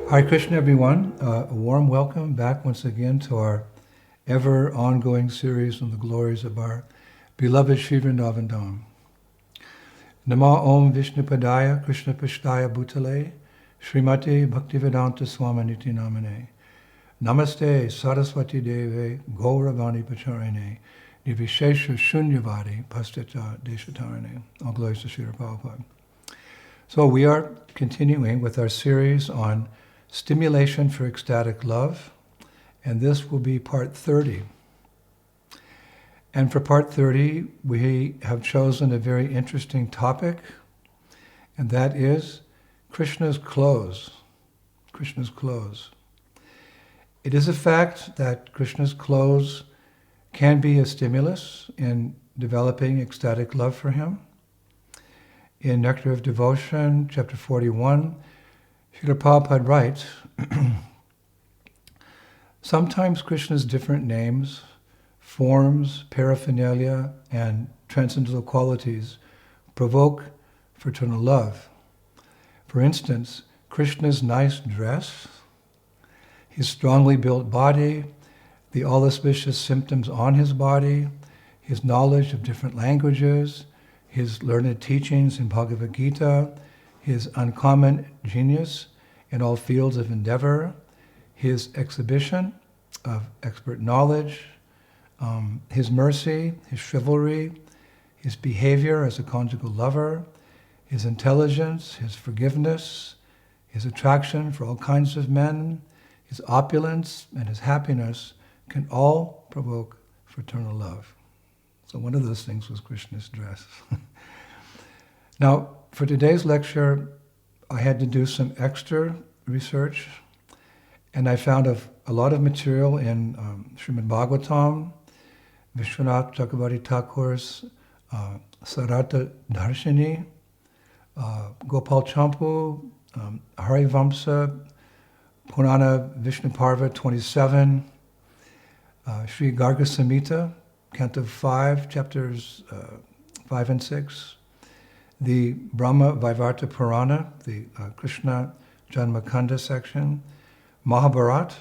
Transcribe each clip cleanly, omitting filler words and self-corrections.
Hare Krishna, everyone. A warm welcome back once again to our ever ongoing series on the glories of our beloved Sri Vrindavan Dham. Nama Om Vishnupadaya Krishna Pashtaya Bhutale Srimati Bhaktivedanta Swaminiti Namane Namaste Saraswati Deve Gauravani Pacharine Nivishesha Shunyavadi Pastita Deshatarine. All glories to Sri Prabhupada. So we are continuing with our series on Stimulation for Ecstatic Love, and this will be part 30. And for part 30, we have chosen a very interesting topic, and that is Krishna's clothes. Krishna's clothes. It is a fact that Krishna's clothes can be a stimulus in developing ecstatic love for him. In Nectar of Devotion, chapter 41, Srila Prabhupada writes, sometimes Krishna's different names, forms, paraphernalia, and transcendental qualities provoke fraternal love. For instance, Krishna's nice dress, his strongly built body, the all-auspicious symptoms on his body, his knowledge of different languages, his learned teachings in Bhagavad Gita, his uncommon genius in all fields of endeavor, his exhibition of expert knowledge, his mercy, his chivalry, his behavior as a conjugal lover, his intelligence, his forgiveness, his attraction for all kinds of men, his opulence, and his happiness can all provoke fraternal love. So one of those things was Krishna's dress. Now, for today's lecture, I had to do some extra research, and I found a lot of material in Srimad Bhagavatam, Vishwanath Chakravarti Thakur's Sarata Darshini, Gopal Champu, Harivamsa, Purana Vishnuparva 27, Sri Garga Samhita, Canto 5, chapters 5 and 6, the Brahma Vaivarta Purana, the Krishna Janmakanda section, Mahabharata,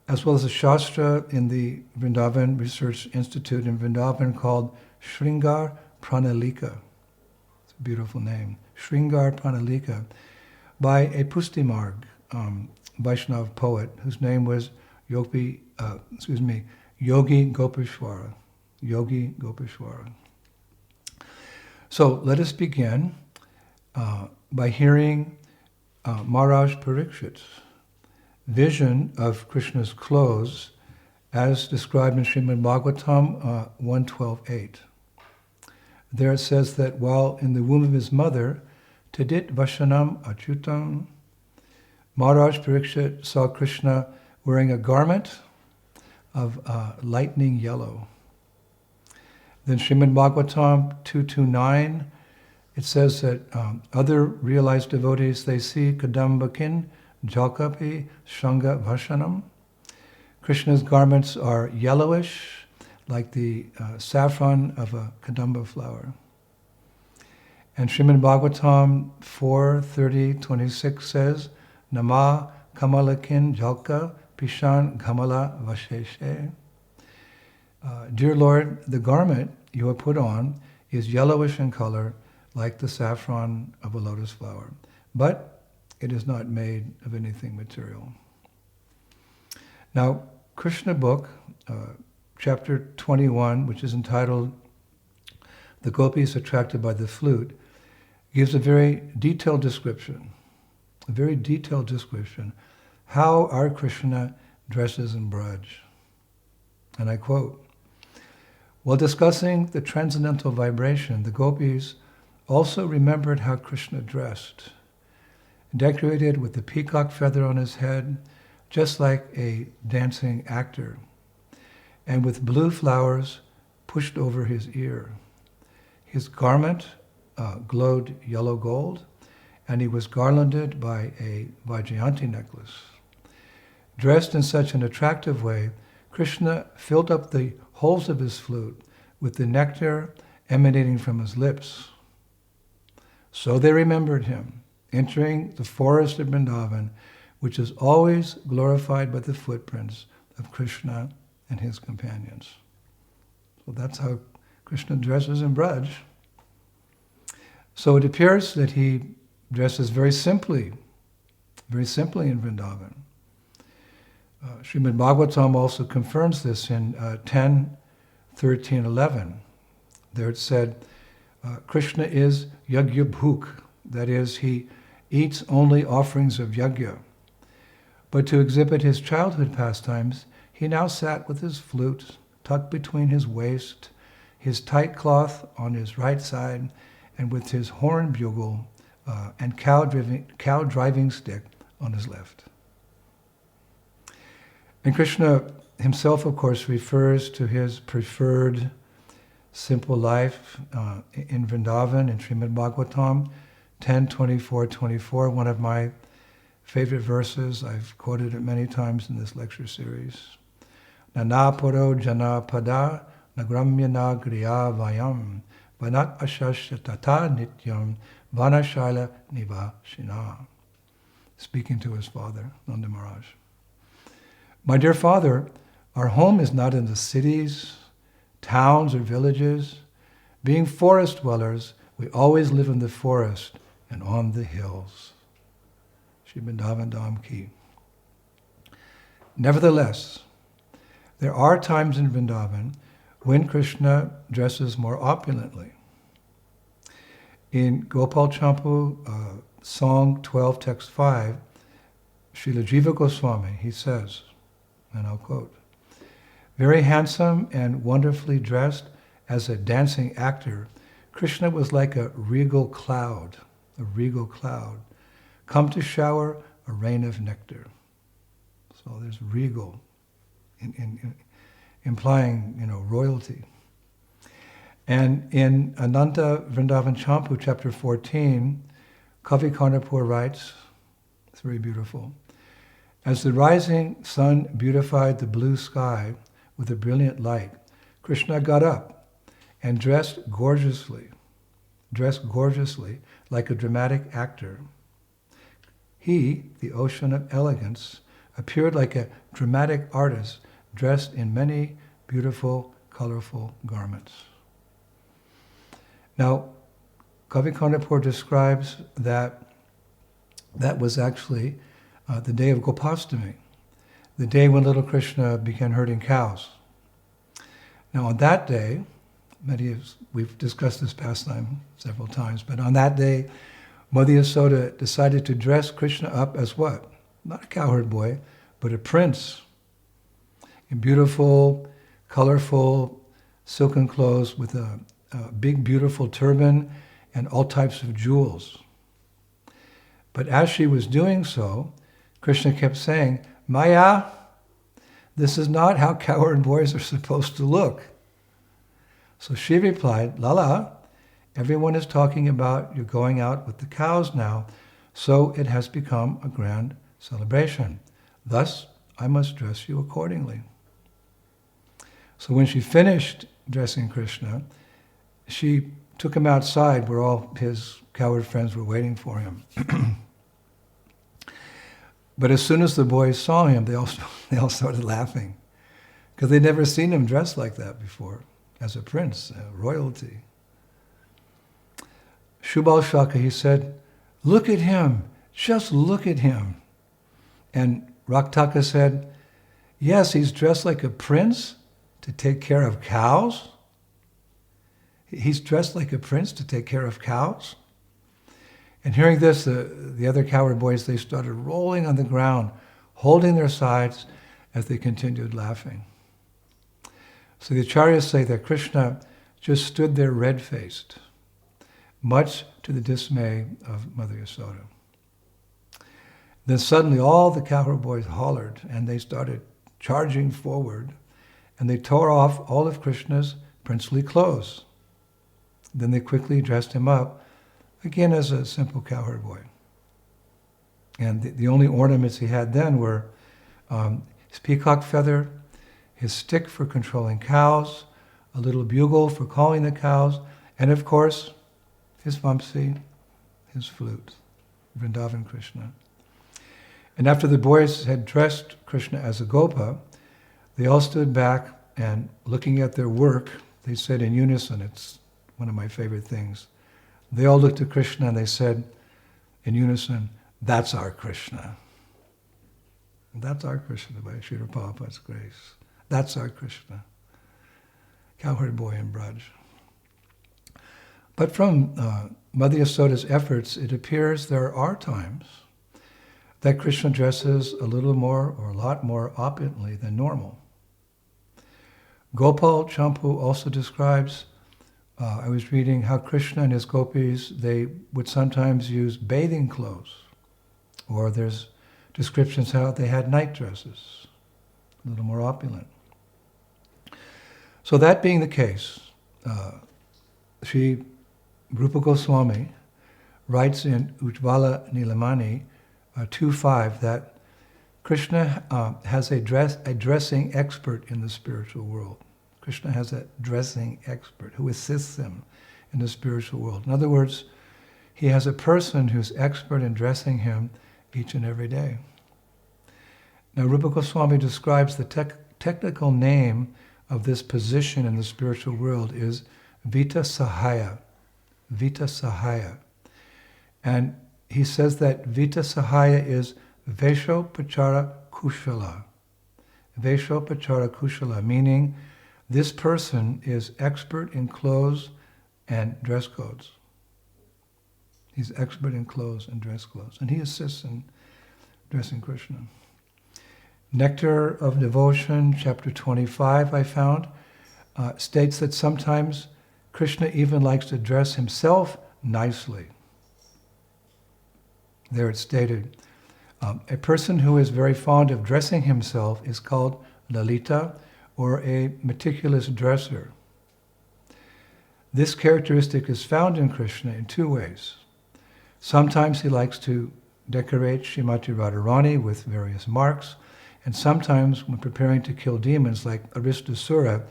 as well as a Shastra in the Vrindavan Research Institute in Vrindavan called Shringar Pranalika. It's a beautiful name. Shringar Pranalika, by a Pustimarg Vaishnav poet whose name was Yogi Gopishwara. Yogi Gopishwara. So let us begin by hearing Maharaj Parikshit's vision of Krishna's clothes as described in Srimad Bhagavatam 1.12.8. There it says that while in the womb of his mother, Tadit Vashanam Achyutam, Maharaj Parikshit saw Krishna wearing a garment of lightning yellow. Then Srimad Bhagavatam 2.2.9, it says that other realized devotees, they see Kadambakin Jalkapi Shanga Vashanam. Krishna's garments are yellowish, like the saffron of a Kadamba flower. And Srimad Bhagavatam 4.30.26 says, Nama Kamalakin Jalka Pishan Kamala Vasheshe. Dear Lord, the garment you have put on is yellowish in color, like the saffron of a lotus flower, but it is not made of anything material. Now, Krishna book, chapter 21, which is entitled The Gopis Attracted by the Flute, gives a very detailed description, how our Krishna dresses in Braj. And I quote, while discussing the transcendental vibration, the gopis also remembered how Krishna dressed, decorated with the peacock feather on his head, just like a dancing actor, and with blue flowers pushed over his ear. His garment glowed yellow gold, and he was garlanded by a Vajjayanti necklace. Dressed in such an attractive way, Krishna filled up the holes of his flute with the nectar emanating from his lips. So they remembered him entering the forest of Vrindavan, which is always glorified by the footprints of Krishna and his companions. So that's how Krishna dresses in Braj. So it appears that he dresses very simply in Vrindavan. Srimad Bhagavatam also confirms this in 10, 13, 11. There it said, Krishna is yagya bhuk, that is, he eats only offerings of yagya. But to exhibit his childhood pastimes, he now sat with his flute tucked between his waist, his tight cloth on his right side, and with his horn bugle and cow driving stick on his left. And Krishna himself, of course, refers to his preferred simple life in Vrindavan, in Srimad Bhagavatam 10:24-24, one of my favorite verses. I've quoted it many times in this lecture series. Nanaparo jana pada nagramya nagriya vayam vanat ashasya tata nityam vanashaila nivashina. Speaking to his father, Nanda Maharaj. My dear father, our home is not in the cities, towns, or villages. Being forest dwellers, we always live in the forest and on the hills. Shri Vrindavan Dham Ki. Nevertheless, there are times in Vrindavan when Krishna dresses more opulently. In Gopal Champu, Song 12, Text 5, Srila Jiva Goswami, he says, and I'll quote, very handsome and wonderfully dressed as a dancing actor, Krishna was like a regal cloud, come to shower a rain of nectar. So there's regal, implying, royalty. And in Ananta Vrindavan Champu, chapter 14, Kavi Karnapur writes, it's very beautiful, as the rising sun beautified the blue sky with a brilliant light, Krishna got up and dressed gorgeously like a dramatic actor. He, the ocean of elegance, appeared like a dramatic artist dressed in many beautiful, colorful garments. Now, Kavi Karnapur describes that was actually the day of Gopastami, the day when little Krishna began herding cows. Now on that day, we've discussed this pastime several times, but on that day, Mother Yasoda decided to dress Krishna up as what? Not a cowherd boy, but a prince in beautiful, colorful, silken clothes with a big, beautiful turban and all types of jewels. But as she was doing so, Krishna kept saying, Maya, this is not how cowherd boys are supposed to look. So she replied, Lala, everyone is talking about you going out with the cows now, so it has become a grand celebration. Thus, I must dress you accordingly. So when she finished dressing Krishna, she took him outside where all his cowherd friends were waiting for him. But as soon as the boys saw him, they all started laughing because they'd never seen him dressed like that before, as a prince, royalty. Shubal Shaka, he said, look at him, just look at him. And Raktaka said, yes, he's dressed like a prince to take care of cows. He's dressed like a prince to take care of cows. And hearing this, the other cowherd boys, they started rolling on the ground, holding their sides as they continued laughing. So the acharyas say that Krishna just stood there red-faced, much to the dismay of Mother Yasoda. Then suddenly all the cowherd boys hollered and they started charging forward and they tore off all of Krishna's princely clothes. Then they quickly dressed him up again as a simple cowherd boy. And the only ornaments he had then were his peacock feather, his stick for controlling cows, a little bugle for calling the cows, and of course, his vamsi, his flute. Vrindavan Krishna. And after the boys had dressed Krishna as a gopa, they all stood back and looking at their work, they said in unison, it's one of my favorite things. They all looked at Krishna and they said in unison, "That's our Krishna." That's our Krishna by Srila Prabhupada's grace. That's our Krishna. Cowherd boy in Braj. But from Mother Yasoda's efforts, it appears there are times that Krishna dresses a little more or a lot more opulently than normal. Gopal Champu also describes, I was reading how Krishna and his gopis, they would sometimes use bathing clothes, or there's descriptions how they had night dresses, a little more opulent. So that being the case, Sri Rupa Goswami writes in Ujjvala Nilamani 2.5 that Krishna has a dressing expert in the spiritual world. Krishna has a dressing expert who assists him in the spiritual world. In other words, he has a person who's expert in dressing him each and every day. Now, Rupa Goswami describes the technical name of this position in the spiritual world is Vita Sahaya. Vita Sahaya. And he says that Vita Sahaya is Veshopachara Kushala. Veshopachara Kushala, meaning this person is expert in clothes and dress codes. He's expert in clothes and dress clothes. And he assists in dressing Krishna. Nectar of Devotion, chapter 25, I found, states that sometimes Krishna even likes to dress himself nicely. There it's stated, a person who is very fond of dressing himself is called Lalita, or a meticulous dresser. This characteristic is found in Krishna in two ways. Sometimes he likes to decorate Srimati Radharani with various marks, and sometimes when preparing to kill demons like Aristasura,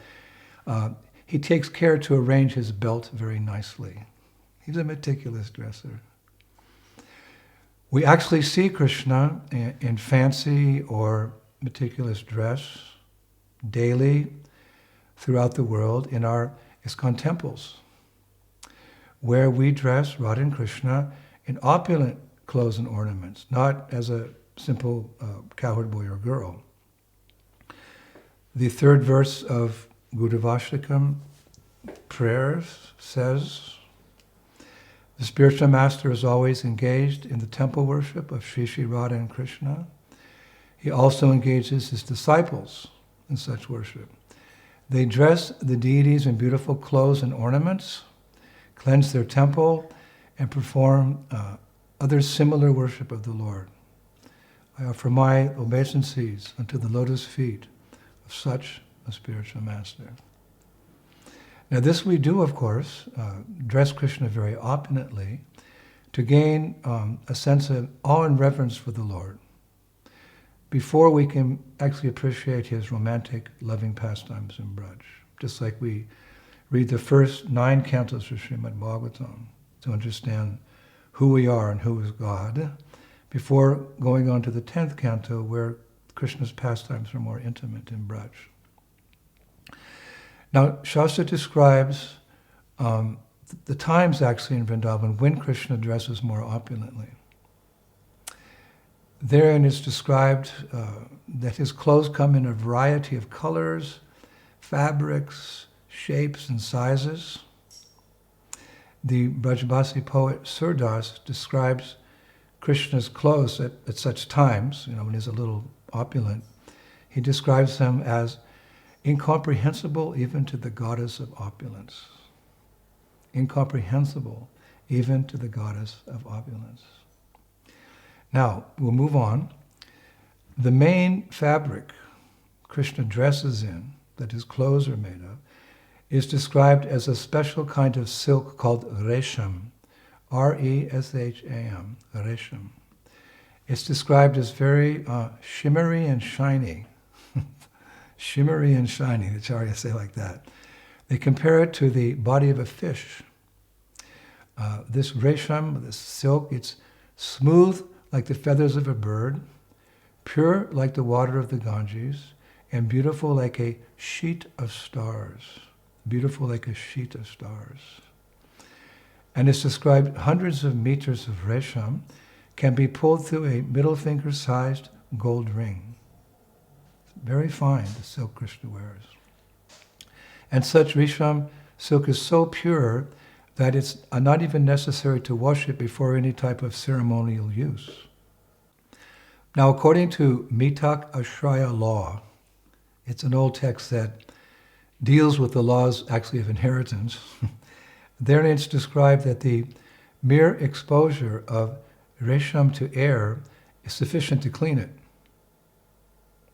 he takes care to arrange his belt very nicely. He's a meticulous dresser. We actually see Krishna in fancy or meticulous dress daily throughout the world in our ISKCON temples, where we dress Radha and Krishna in opulent clothes and ornaments, not as a simple cowherd boy or girl. The third verse of Guruvashtakam prayers says, the spiritual master is always engaged in the temple worship of Sri Sri Radha and Krishna. He also engages his disciples in such worship. They dress the deities in beautiful clothes and ornaments, cleanse their temple, and perform other similar worship of the Lord. I offer my obeisances unto the lotus feet of such a spiritual master. Now this we do, of course, dress Krishna very opulently to gain a sense of awe and reverence for the Lord, before we can actually appreciate his romantic, loving pastimes in Braj. Just like we read the first 9 cantos of Srimad Bhagavatam to understand who we are and who is God, before going on to the 10th canto where Krishna's pastimes are more intimate in Braj. Now, Shastra describes the times actually in Vrindavan when Krishna dresses more opulently. Therein is described that his clothes come in a variety of colors, fabrics, shapes, and sizes. The Brajbasi poet Surdas describes Krishna's clothes at such times, when he's a little opulent. He describes them as incomprehensible even to the goddess of opulence. Incomprehensible even to the goddess of opulence. Now, we'll move on. The main fabric Krishna dresses in, that his clothes are made of, is described as a special kind of silk called resham, R-E-S-H-A-M, resham. It's described as very shimmery and shiny. Shimmery and shiny, the Acharyas say like that. They compare it to the body of a fish. This resham, this silk, it's smooth like the feathers of a bird, pure like the water of the Ganges, and beautiful like a sheet of stars. Beautiful like a sheet of stars. And it's described hundreds of meters of resham can be pulled through a middle finger-sized gold ring. Very fine, the silk Krishna wears. And such resham silk is so pure that it's not even necessary to wash it before any type of ceremonial use. Now, according to Mitak Ashraya law, it's an old text that deals with the laws actually of inheritance. Therein it's described that the mere exposure of resham to air is sufficient to clean it.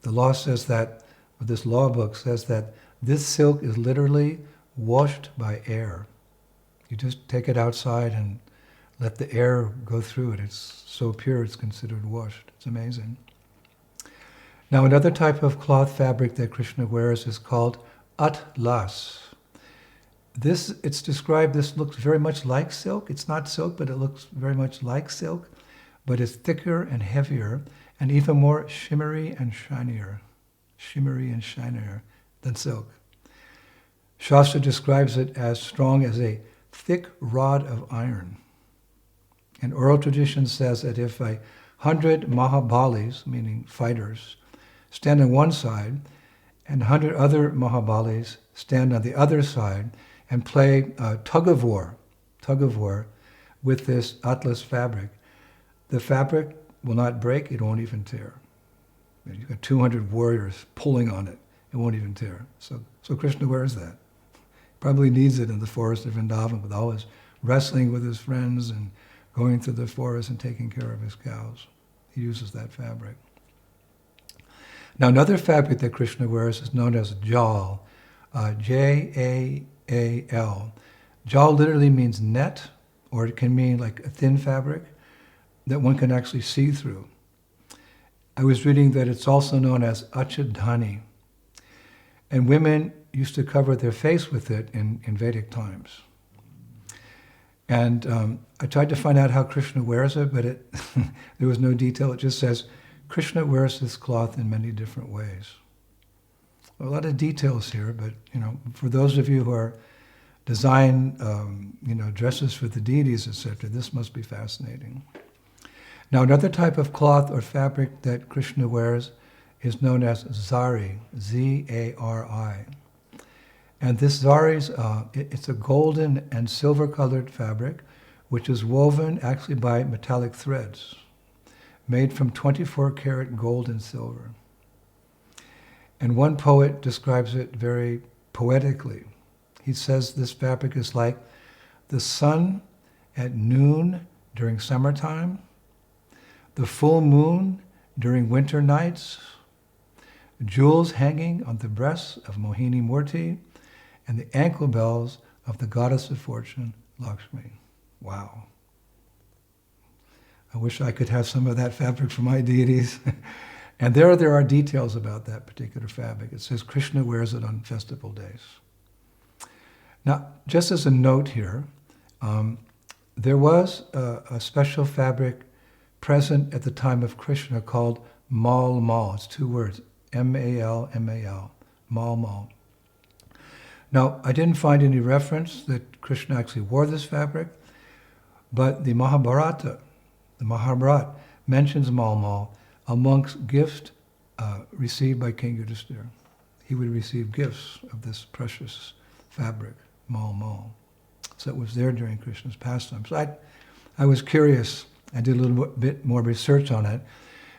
The law says that, or this law book says that this silk is literally washed by air. You just take it outside and let the air go through it. It's so pure it's considered washed. It's amazing. Now another type of cloth fabric that Krishna wears is called atlas. It's described, this looks very much like silk. It's not silk, but it looks very much like silk, but it's thicker and heavier and even more shimmery and shinier than silk. Shastra describes it as strong as a thick rod of iron. And oral tradition says that if 100 Mahabalis, meaning fighters, stand on one side, and 100 other Mahabalis stand on the other side and play tug of war with this atlas fabric, the fabric will not break, it won't even tear. You've got 200 warriors pulling on it, it won't even tear. So Krishna wears that. Probably needs it in the forest of Vrindavan with all his wrestling with his friends and going through the forest and taking care of his cows. He uses that fabric. Now another fabric that Krishna wears is known as jal, J-A-A-L. Jal literally means net, or it can mean like a thin fabric that one can actually see through. I was reading that it's also known as achadhani. And women used to cover their face with it in Vedic times. And I tried to find out how Krishna wears it, but there was no detail. It just says, Krishna wears this cloth in many different ways. A lot of details here, but for those of you who are design dresses for the deities, etc., this must be fascinating. Now another type of cloth or fabric that Krishna wears is known as zari, Z-A-R-I. And this zari, it's a golden and silver-colored fabric, which is woven actually by metallic threads, made from 24-karat gold and silver. And one poet describes it very poetically. He says this fabric is like the sun at noon during summertime, the full moon during winter nights, jewels hanging on the breasts of Mohini Murti, and the ankle bells of the goddess of fortune, Lakshmi. Wow. I wish I could have some of that fabric for my deities. And there are details about that particular fabric. It says Krishna wears it on festival days. Now, just as a note here, there was a special fabric present at the time of Krishna called mal. It's two words, M-A-L, mal. Now, I didn't find any reference that Krishna actually wore this fabric, but the Mahabharata mentions mal amongst gifts received by King Yudhisthira. He would receive gifts of this precious fabric, mal. So it was there during Krishna's pastimes. So I was curious. I did a little bit more research on it,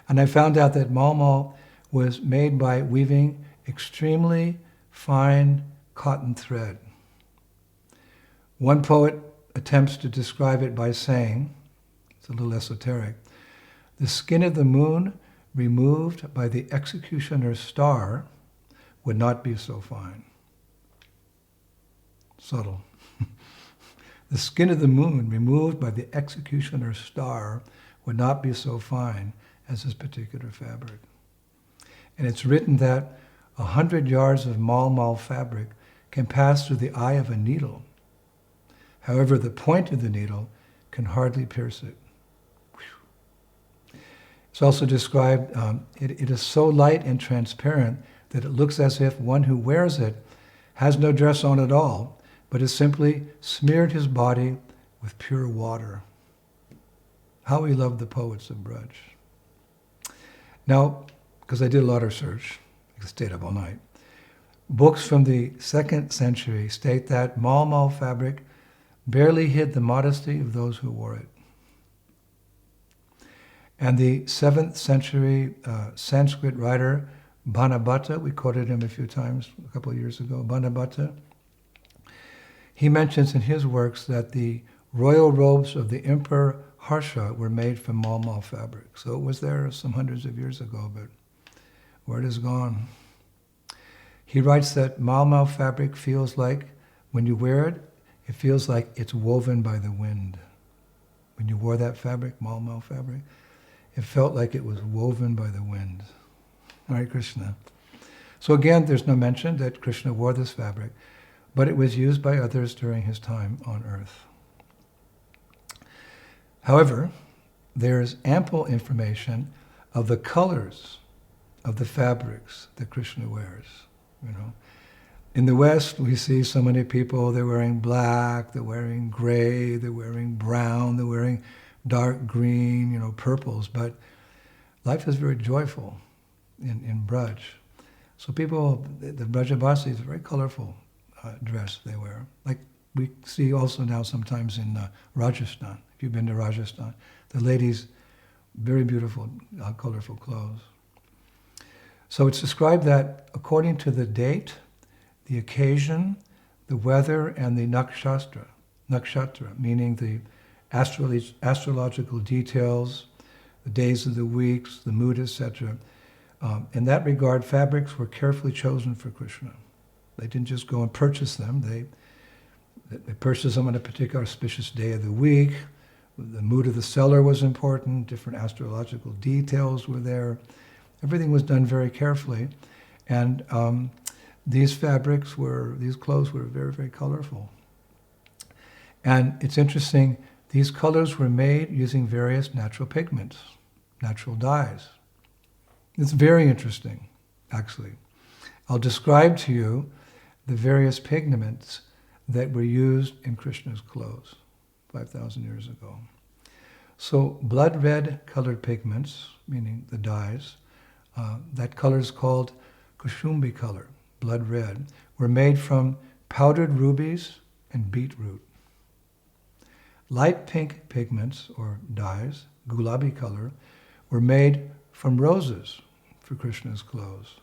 and I found out that mal was made by weaving extremely fine cotton thread. One poet attempts to describe it by saying, it's a little esoteric, the skin of the moon removed by the executioner's star would not be so fine. Subtle. The skin of the moon removed by the executioner's star would not be so fine as this particular fabric. And it's written that 100 yards of mal fabric can pass through the eye of a needle. However, the point of the needle can hardly pierce it. Whew. It's also described, it is so light and transparent that it looks as if one who wears it has no dress on at all, but has simply smeared his body with pure water. How we love the poets of Braj. Now, because I did a lot of research, I stayed up all night, books from the 2nd century state that Malmal fabric barely hid the modesty of those who wore it. And the 7th century Sanskrit writer Bhanabhatta, we quoted him a few times a couple of years ago, Bhanabhatta, he mentions in his works that the royal robes of the Emperor Harsha were made from Malmal fabric. So it was there some hundreds of years ago, but word is gone. He writes that Malmal fabric feels like, when you wear it, it feels like it's woven by the wind. When you wore that fabric, Malmal fabric, it felt like it was woven by the wind. Hare Krishna. So again, there's no mention that Krishna wore this fabric, but it was used by others during his time on earth. However, there's ample information of the colors of the fabrics that Krishna wears. You know, in the West, we see so many people, they're wearing black, they're wearing gray, they're wearing brown, they're wearing dark green, purples, but life is very joyful in Braj. So people, the Brajavasis, very colorful dress they wear. Like we see also now sometimes in Rajasthan. If you've been to Rajasthan, the ladies, very beautiful, colorful clothes. So it's described that according to the date, the occasion, the weather, and the nakshatra, meaning the astrological details, the days of the weeks, the mood, etc. In that regard, fabrics were carefully chosen for Krishna. They didn't just go and purchase them. They purchased them on a particular auspicious day of the week. The mood of the seller was important. Different astrological details were there. Everything was done very carefully. And these clothes were very, very colorful. And it's interesting, these colors were made using various natural pigments, natural dyes. It's very interesting, actually. I'll describe to you the various pigments that were used in Krishna's clothes 5,000 years ago. So blood red colored pigments, meaning the dyes, that color is called Kushumbi color, blood red, were made from powdered rubies and beetroot. Light pink pigments, or dyes, gulabi color, were made from roses for Krishna's clothes.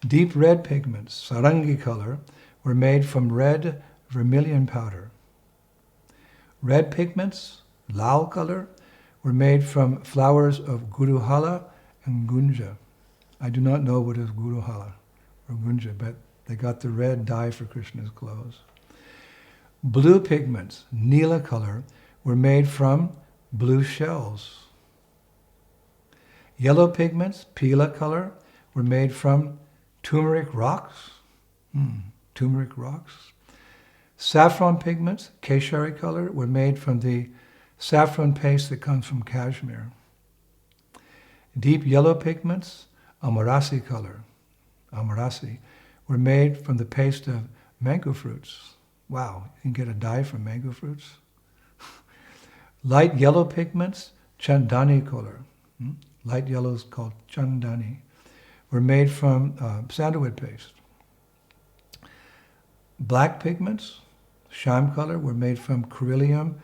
Deep red pigments, sarangi color, were made from red vermilion powder. Red pigments, lal color, were made from flowers of guruhala and gunja. I do not know what is guruhala or gunja, but they got the red dye for Krishna's clothes. Blue pigments, nila color, were made from blue shells. Yellow pigments, pila color, were made from turmeric rocks. Turmeric rocks. Saffron pigments, keshari color, were made from the saffron paste that comes from Kashmir. Deep yellow pigments, amarasi color, were made from the paste of mango fruits. Wow, you can get a dye from mango fruits. Light yellow pigments, chandani color. Light yellow is called chandani. Were made from sandalwood paste. Black pigments, sham color, were made from coryllium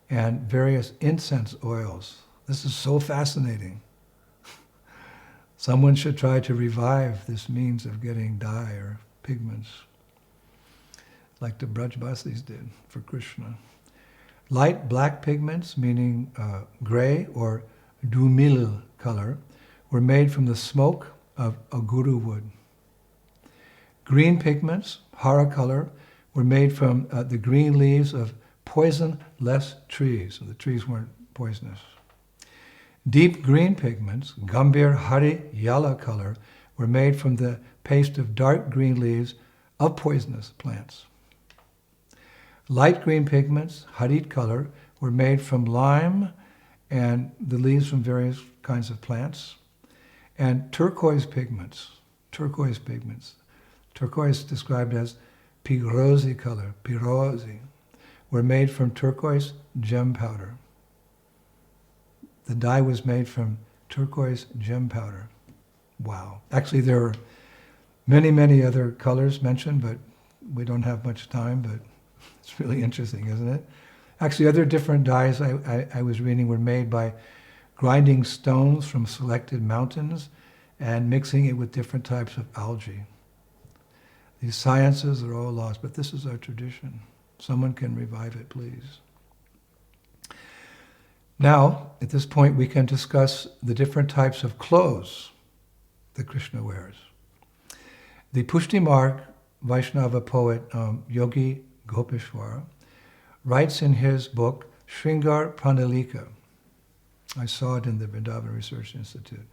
and various incense oils. This is so fascinating. Someone should try to revive this means of getting dye or pigments, like the Brajbasis did for Krishna. Light black pigments, meaning gray or dumil color, were made from the smoke of aguru wood. Green pigments, hara color, were made from the green leaves of poisonless trees. So the trees weren't poisonous. Deep green pigments, gambhir hari yala color, were made from the paste of dark green leaves of poisonous plants. Light green pigments, harit color, were made from lime and the leaves from various kinds of plants, and turquoise pigments. Turquoise pigments. Turquoise described as pirosy color, pirosy, were made from turquoise gem powder. The dye was made from turquoise gem powder. Wow. Actually, there are many, many other colors mentioned, but we don't have much time, but it's really interesting, isn't it? Actually, other different dyes I was reading were made by grinding stones from selected mountains and mixing it with different types of algae. These sciences are all lost, but this is our tradition. Someone can revive it, please. Now, at this point, we can discuss the different types of clothes that Krishna wears. The Pushti Marg Vaishnava poet Yogi Gopeshwar writes in his book Shringar Pranalika. I saw it in the Vrindavan Research Institute.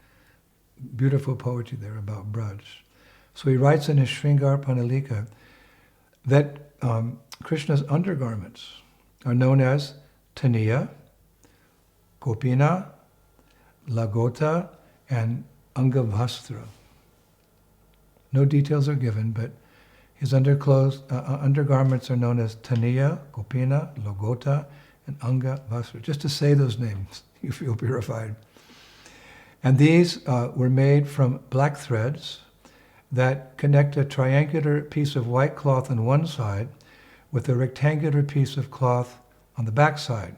Beautiful poetry there about Braj. So he writes in his Shringar Pranalika that Krishna's undergarments are known as Taniya, Kopina, Lagota, and Angavastra. No details are given, but his undergarments are known as Taniya, Kopina, Lagota, and Angavastra. Just to say those names, you feel purified. And these were made from black threads that connect a triangular piece of white cloth on one side with a rectangular piece of cloth on the back side.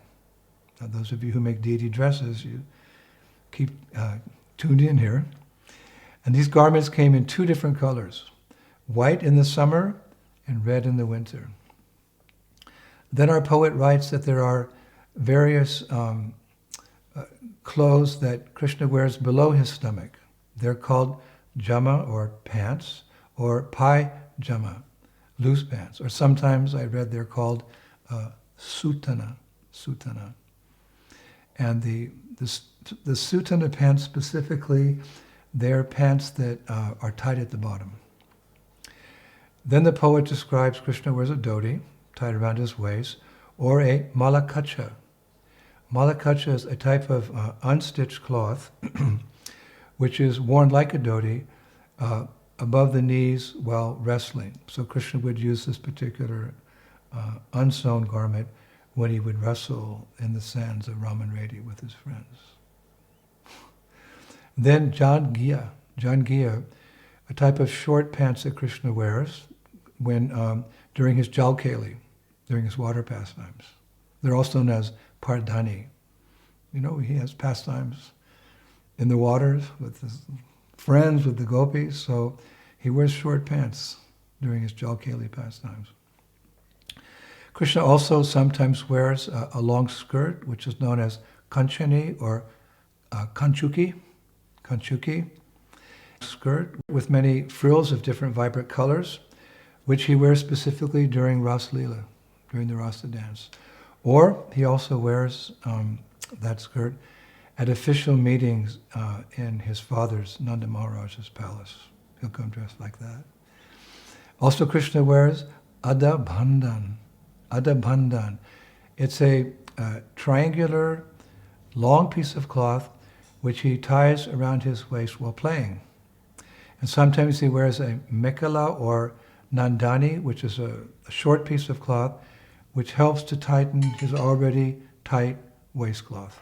Now, those of you who make deity dresses, you keep tuned in here. And these garments came in two different colors, white in the summer and red in the winter. Then our poet writes that there are various clothes that Krishna wears below his stomach. They're called jama, or pants, or pajama, loose pants. Or sometimes I read they're called sutana. And the sutana pants specifically, they're pants that are tied at the bottom. Then the poet describes Krishna wears a dhoti tied around his waist, or a malakacha. Malakacha is a type of unstitched cloth which is worn like a dhoti above the knees while wrestling. So Krishna would use this particular unsewn garment when he would wrestle in the sands of Ramanredi with his friends. Then Jangiya, a type of short pants that Krishna wears when during his jalkeli, during his water pastimes. They're also known as pardhani. You know, he has pastimes in the waters with his friends, with the gopis, so he wears short pants during his jalkeli pastimes. Krishna also sometimes wears a long skirt, which is known as kanchani or kanchuki. Skirt with many frills of different vibrant colors, which he wears specifically during Ras Leela, during the Rasa dance. Or he also wears that skirt at official meetings in his father's, Nanda Maharaj's palace. He'll come dressed like that. Also Krishna wears adabhandan. Adabhandan. It's a triangular, long piece of cloth which he ties around his waist while playing. And sometimes he wears a mekhala or nandani, which is a short piece of cloth, which helps to tighten his already tight waistcloth.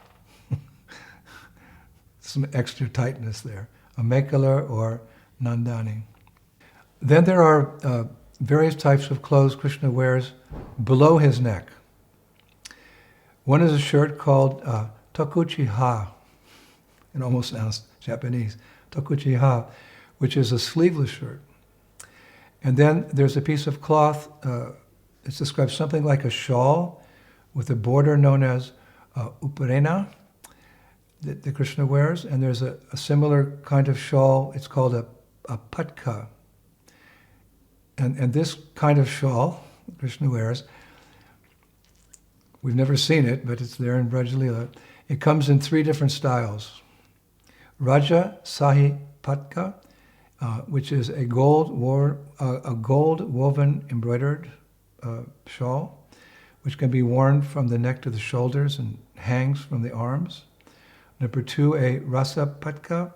Some extra tightness there. A mekhala or nandani. Then there are various types of clothes Krishna wears below his neck. One is a shirt called takuchi-ha. It almost sounds Japanese. Takuchi-ha, which is a sleeveless shirt. And then there's a piece of cloth, it's described something like a shawl with a border known as uparena that Krishna wears. And there's a similar kind of shawl, it's called a patka. And this kind of shawl Krishna wears, we've never seen it, but it's there in Braj Leela. It comes in three different styles. Raja Sahi Patka, which is a gold woven embroidered shawl, which can be worn from the neck to the shoulders and hangs from the arms. Number 2, a rasa patka,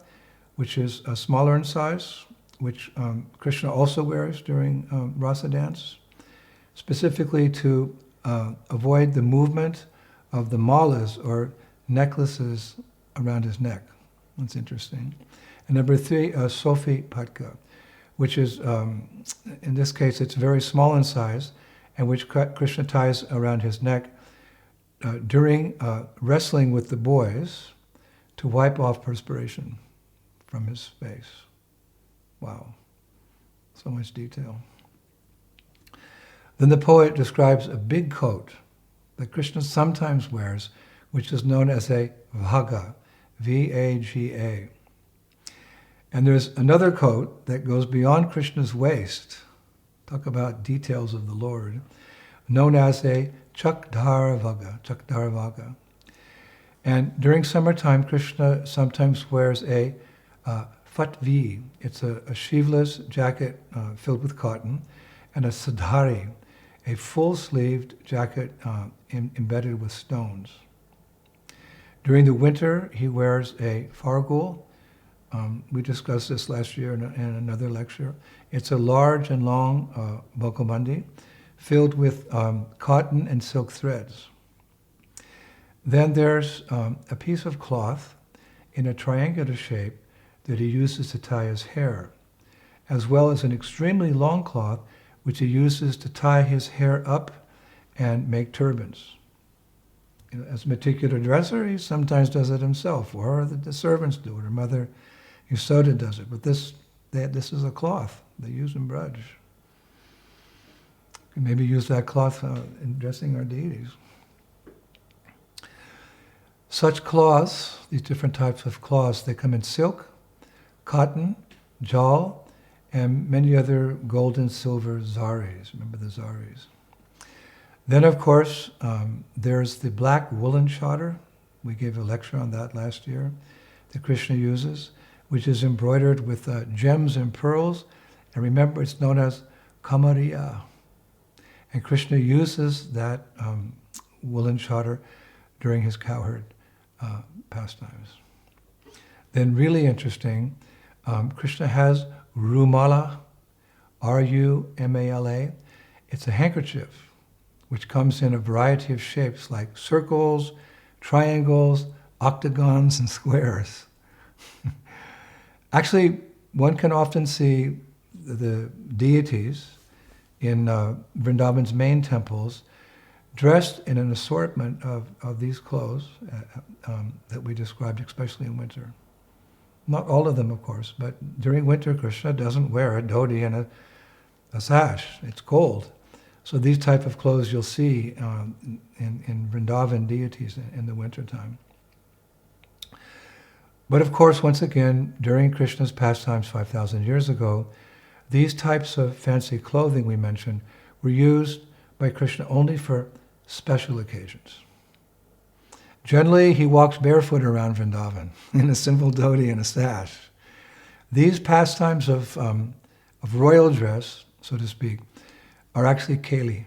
which is smaller in size, which Krishna also wears during rasa dance, specifically to avoid the movement of the malas or necklaces around his neck. That's interesting. And number 3, a sofi patka, which is, in this case, it's very small in size, and which Krishna ties around his neck during wrestling with the boys to wipe off perspiration from his face. Wow, so much detail. Then the poet describes a big coat that Krishna sometimes wears, which is known as a vaga, V-A-G-A. And there's another coat that goes beyond Krishna's waist, talk about details of the Lord, known as a chakdhara vaga. And during summertime, Krishna sometimes wears a fatvi. It's a sheaveless jacket filled with cotton, and a sadhari, a full-sleeved jacket embedded with stones. During the winter, he wears a fargul. We discussed this last year in another lecture. It's a large and long bokomandi filled with cotton and silk threads. Then there's a piece of cloth in a triangular shape that he uses to tie his hair, as well as an extremely long cloth which he uses to tie his hair up and make turbans. As a meticulous dresser, he sometimes does it himself, or the servants do it, or Mother Yasoda does it. But this is a cloth they use in Braj. We can maybe use that cloth in dressing our deities. Such cloths, these different types of cloths, they come in silk, cotton, jal, and many other gold and silver zaris. Remember the zaris. Then, of course, there's the black woolen chadar. We gave a lecture on that last year, that Krishna uses, which is embroidered with gems and pearls. And remember, it's known as kamariya. And Krishna uses that woolen chadar during his cowherd pastimes. Then really interesting, Krishna has rumala, R-U-M-A-L-A. It's a handkerchief which comes in a variety of shapes like circles, triangles, octagons, and squares. Actually, one can often see the deities in Vrindavan's main temples dressed in an assortment of these clothes that we described, especially in winter. Not all of them, of course, but during winter, Krishna doesn't wear a dhoti and a sash. It's cold. So these type of clothes you'll see in Vrindavan deities in the wintertime. But of course, once again, during Krishna's pastimes 5,000 years ago, these types of fancy clothing we mentioned were used by Krishna only for special occasions. Generally, he walks barefoot around Vrindavan in a simple dhoti and a sash. These pastimes of royal dress, so to speak, are actually keli.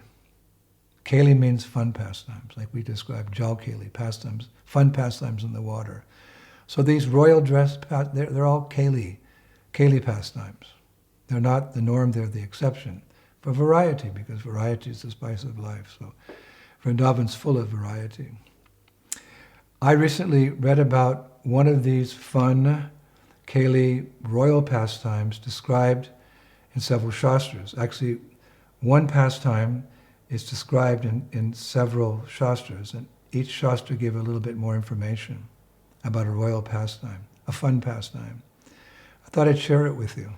Keli means fun pastimes, like we described, jal keli, pastimes, fun pastimes in the water. So these royal dress, they're all keli pastimes. They're not the norm, they're the exception. For variety, because variety is the spice of life. So Vrindavan's full of variety. I recently read about one of these fun keli royal pastimes described in several shastras. Actually, one pastime is described in several shastras, and each shastra gave a little bit more information about a royal pastime, a fun pastime. I thought I'd share it with you.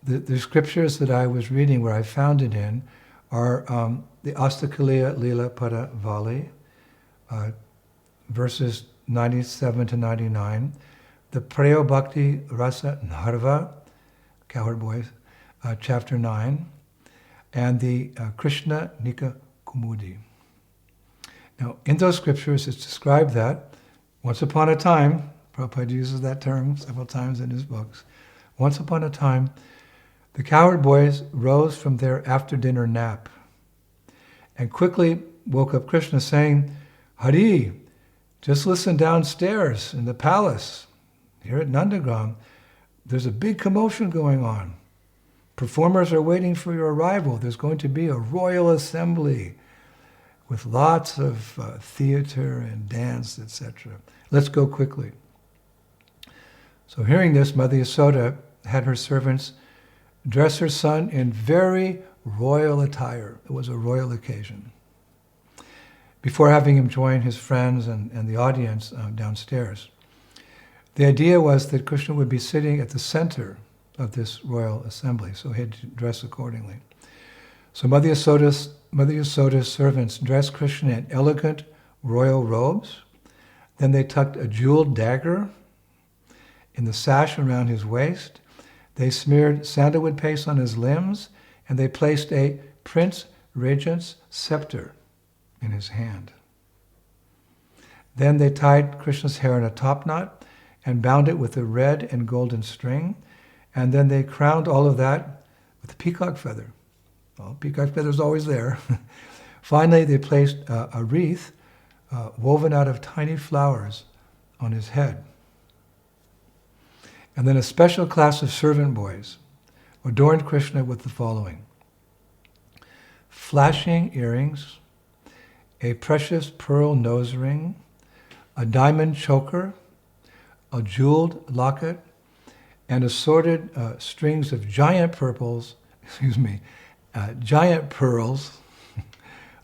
The scriptures that I was reading, where I found it in, are the Astakaliya Lila Pada Vali, verses 97 to 99, the Preyo Bhakti Rasa Narva, Cowherd Boys, chapter 9, and the Krishna Nika Kumudi. Now, in those scriptures, it's described that once upon a time, Prabhupada uses that term several times in his books, once upon a time, the Cowherd Boys rose from their after-dinner nap and quickly woke up Krishna saying, Hari, just listen downstairs in the palace. Here at Nandagram, there's a big commotion going on. Performers are waiting for your arrival. There's going to be a royal assembly with lots of theater and dance, etc. Let's go quickly. So hearing this, Mother Yasoda had her servants dress her son in very royal attire. It was a royal occasion. Before having him join his friends and the audience downstairs. The idea was that Krishna would be sitting at the center of this royal assembly, so he had to dress accordingly. So Mother Yasoda's servants dressed Krishna in elegant royal robes. Then they tucked a jeweled dagger in the sash around his waist. They smeared sandalwood paste on his limbs, and they placed a Prince Regent's scepter in his hand. Then they tied Krishna's hair in a top knot and bound it with a red and golden string, and then they crowned all of that with a peacock feather. Well, peacock feather is always there. Finally, they placed a wreath woven out of tiny flowers on his head. And then a special class of servant boys adorned Krishna with the following: flashing earrings, a precious pearl nose ring, a diamond choker, a jeweled locket, and assorted strings of giant pearls,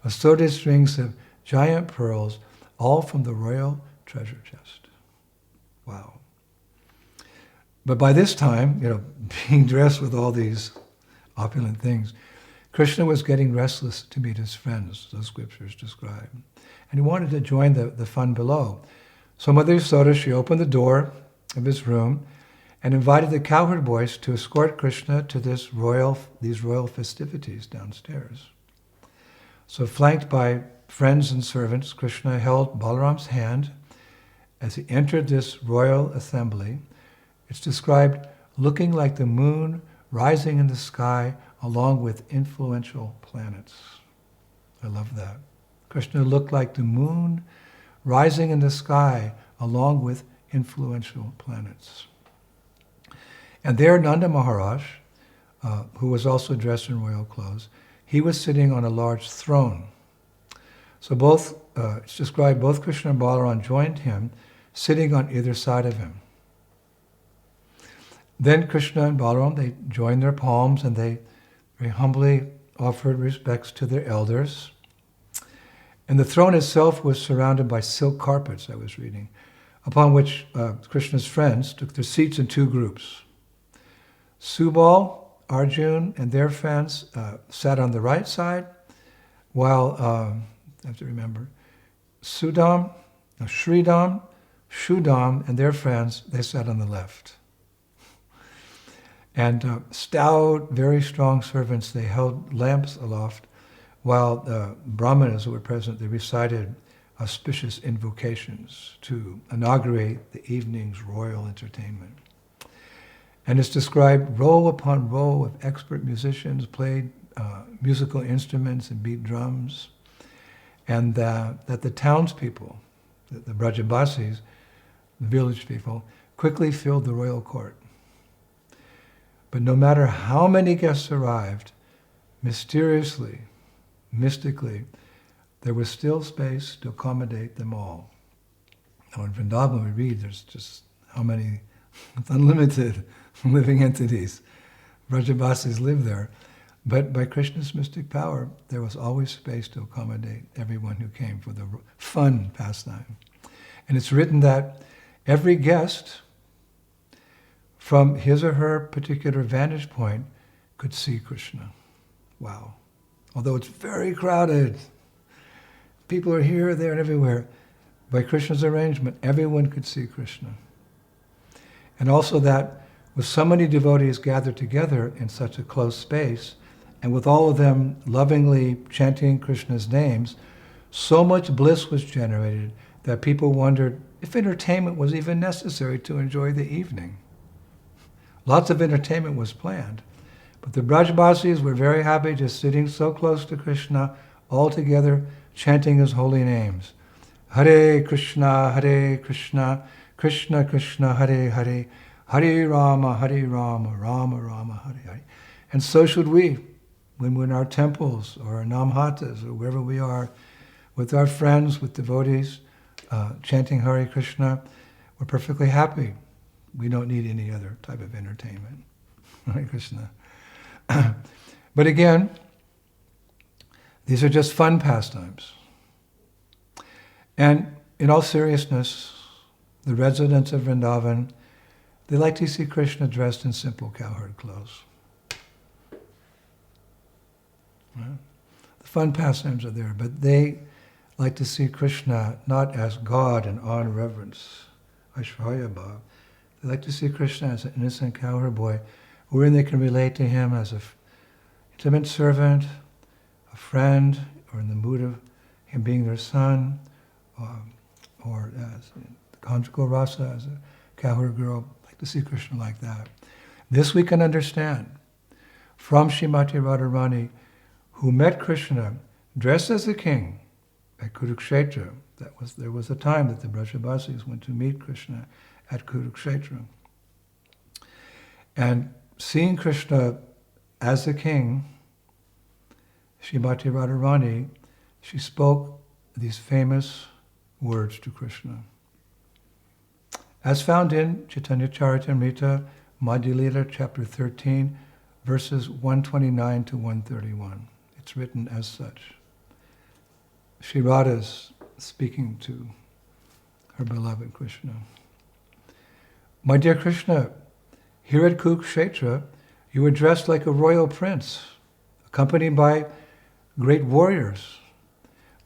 assorted strings of giant pearls, all from the royal treasure chest. Wow. But by this time, being dressed with all these opulent things, Krishna was getting restless to meet his friends, those scriptures describe. And he wanted to join the fun below. So Mother Yasoda, she opened the door of his room and invited the cowherd boys to escort Krishna to these royal festivities downstairs. So flanked by friends and servants, Krishna held Balaram's hand as he entered this royal assembly. It's described looking like the moon rising in the sky along with influential planets. I love that. Krishna looked like the moon rising in the sky along with influential planets. And there Nanda Maharaj, who was also dressed in royal clothes, he was sitting on a large throne. So it's described both Krishna and Balaram joined him, sitting on either side of him. Then Krishna and Balaram, they joined their palms and they very humbly offered respects to their elders. And the throne itself was surrounded by silk carpets, I was reading, upon which Krishna's friends took their seats in two groups. Subal, Arjun, and their friends sat on the right side, while, I have to remember, Sridham, Shudam, and their friends, they sat on the left. And stout, very strong servants, they held lamps aloft, while brahmanas who were present, they recited auspicious invocations to inaugurate the evening's royal entertainment. And it's described row upon row of expert musicians played musical instruments and beat drums, and that the townspeople, the Brajabasis, the village people, quickly filled the royal court. But no matter how many guests arrived, mysteriously, mystically, there was still space to accommodate them all. Now in Vrindavan we read there's just how many, it's unlimited living entities. Brajabasis live there. But by Krishna's mystic power, there was always space to accommodate everyone who came for the fun pastime. And it's written that every guest, from his or her particular vantage point, could see Krishna. Wow. Although it's very crowded, people are here, there, and everywhere. By Krishna's arrangement, everyone could see Krishna. And also that with so many devotees gathered together in such a close space, and with all of them lovingly chanting Krishna's names, so much bliss was generated that people wondered if entertainment was even necessary to enjoy the evening. Lots of entertainment was planned, but the Brajbasis were very happy just sitting so close to Krishna, all together chanting his holy names. Hare Krishna, Krishna Krishna, Hare Hare, Hare Rama, Rama Rama, Hare Hare. And so should we, when we're in our temples or our namhatas or wherever we are, with our friends, with devotees, chanting Hare Krishna, we're perfectly happy. We don't need any other type of entertainment. Hare Krishna. But again, these are just fun pastimes. And in all seriousness, the residents of Vrindavan, they like to see Krishna dressed in simple cowherd clothes. Right? The fun pastimes are there, but they like to see Krishna not as God in awe and reverence, Aishwarya Bhav. They like to see Krishna as an innocent cowherd boy, wherein they can relate to him as an intimate servant, a friend, or in the mood of him being their son, or as conjugal rasa, as a cowherd girl. Like to see Krishna like that. This we can understand from Srimati Radharani, who met Krishna dressed as a king at Kurukshetra. There was a time that the Brajavasis went to meet Krishna at Kurukshetra. And seeing Krishna as the king, Srimati Radharani, she spoke these famous words to Krishna. As found in Chaitanya Charitamrita, Madhya Lila, chapter 13, verses 129 to 131. It's written as such. Shri Radha's speaking to her beloved Krishna. My dear Krishna, here at Kurukshetra, you were dressed like a royal prince, accompanied by great warriors.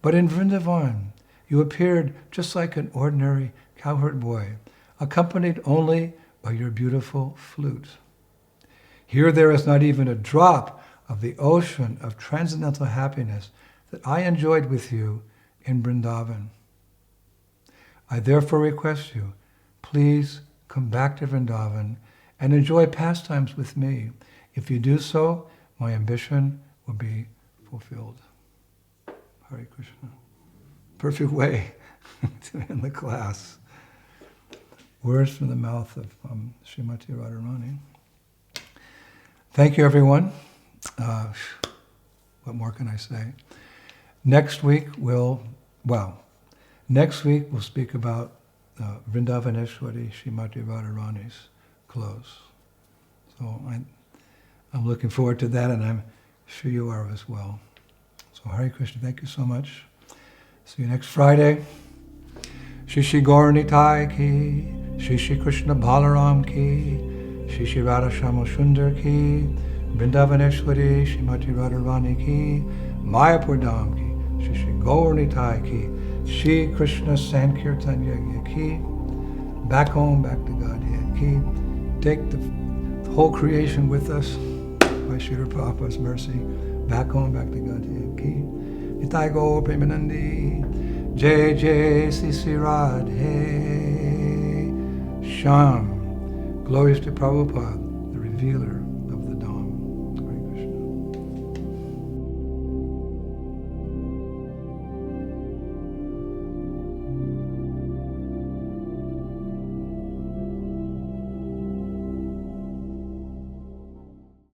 But in Vrindavan, you appeared just like an ordinary cowherd boy, accompanied only by your beautiful flute. Here there is not even a drop of the ocean of transcendental happiness that I enjoyed with you in Vrindavan. I therefore request you, please come back to Vrindavan and enjoy pastimes with me. If you do so, my ambition will be fulfilled. Hare Krishna. Perfect way to end the class. Words from the mouth of Srimati Radharani. Thank you, everyone. What more can I say? Next week we'll speak about Vrindavaneshwari Srimati Radharani's clothes. So I'm looking forward to that, and I'm sure you are as well. So Hare Krishna, thank you so much. See you next Friday. Shri Shri Gaur Nitai ki, Shri Shri Krishna Balaram ki, Shri Shri Radha Shama Sundar ki, Vrindavaneshwari Srimati Radharani ki, Mayapur Dham ki, Shri Shri Gaur Nitai ki, Shri Krishna Sankirtan Yajna ki, back home, back to Godhead ki, take the whole creation with us by Srila Prabhupada's mercy, back home, back to Godhead ki. Nitai Gaur Premanandi, Jai Jai Sri Radhe Shyam. Glories to Prabhupada, the revealer